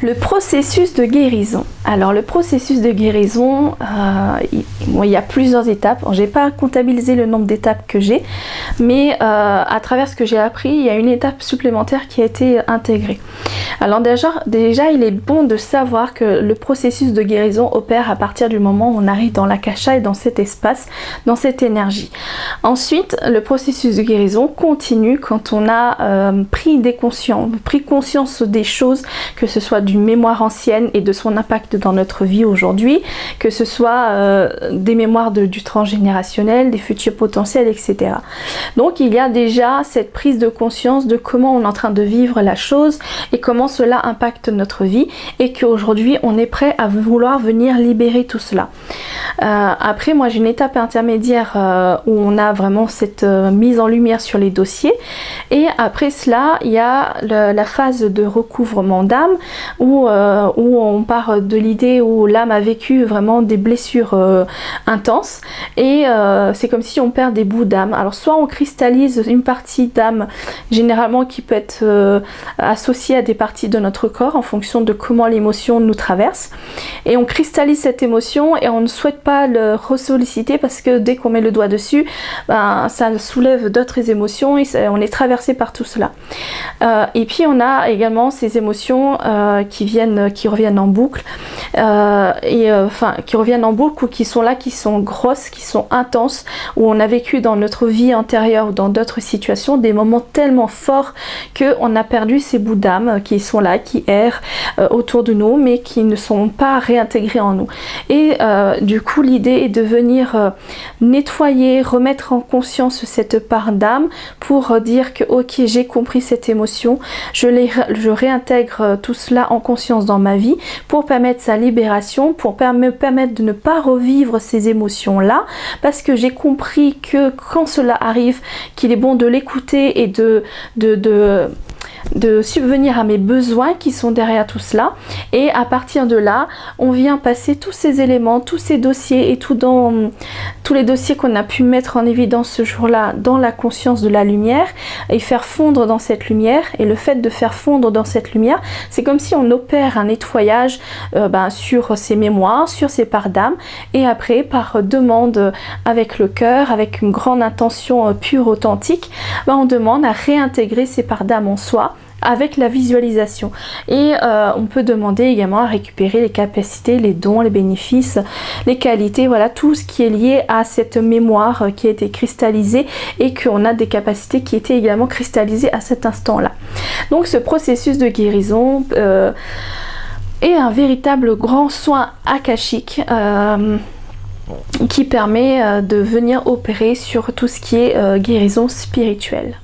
Le processus de guérison. Alors le processus de guérison, il y a plusieurs étapes. Je n'ai pas comptabilisé le nombre d'étapes que j'ai, mais à travers ce que j'ai appris, il y a une étape supplémentaire qui a été intégrée. Alors déjà, il est bon de savoir que le processus de guérison opère à partir du moment où on arrive dans l'akasha et dans cet espace, dans cette énergie. Ensuite, le processus de guérison continue quand on a pris conscience des choses, que ce soit d'une mémoire ancienne et de son impact dans notre vie aujourd'hui, que ce soit des mémoires du transgénérationnel, des futurs potentiels, etc. Donc il y a déjà cette prise de conscience de comment on est en train de vivre la chose et comment cela impacte notre vie, et qu'aujourd'hui on est prêt à vouloir venir libérer tout cela. Après, moi j'ai une étape intermédiaire où on a vraiment cette mise en lumière sur les dossiers, et après cela il y a la phase de recouvrement d'âme où on part de l'idée où l'âme a vécu vraiment des blessures intenses, et c'est comme si on perd des bouts d'âme. Alors soit on cristallise une partie d'âme, généralement qui peut être associée à des parties de notre corps en fonction de comment l'émotion nous traverse, et on cristallise cette émotion et on ne souhaite pas le ressolliciter parce que dès qu'on met le doigt dessus, ça soulève d'autres émotions et on est traversé par tout cela. Et puis on a également ces émotions qui reviennent en boucle, qui reviennent en boucle ou qui sont là, qui sont grosses, qui sont intenses, où on a vécu dans notre vie antérieure ou dans d'autres situations des moments tellement forts qu'on a perdu ces bouts d'âme qui sont là, qui errent autour de nous, mais qui ne sont pas réintégrés en nous. Et du coup, l'idée est de venir nettoyer, remettre en conscience cette part d'âme pour dire que ok, j'ai compris cette émotion, je réintègre tout cela en conscience dans ma vie pour permettre sa libération, pour me permettre de ne pas revivre ces émotions-là, parce que j'ai compris que quand cela arrive, qu'il est bon de l'écouter et de subvenir à mes besoins qui sont derrière tout cela. Et à partir de là, on vient passer tous ces éléments, tous ces dossiers et tous les dossiers qu'on a pu mettre en évidence ce jour-là dans la conscience de la lumière et faire fondre dans cette lumière. Et le fait de faire fondre dans cette lumière, c'est comme si on opère un nettoyage sur ces mémoires, sur ces parts d'âme, et après par demande avec le cœur, avec une grande intention pure, authentique, on demande à réintégrer ces parts d'âme en soi avec la visualisation. Et on peut demander également à récupérer les capacités, les dons, les bénéfices, les qualités, voilà, tout ce qui est lié à cette mémoire qui a été cristallisée et qu'on a des capacités qui étaient également cristallisées à cet instant-là. Donc ce processus de guérison est un véritable grand soin akashique qui permet de venir opérer sur tout ce qui est guérison spirituelle.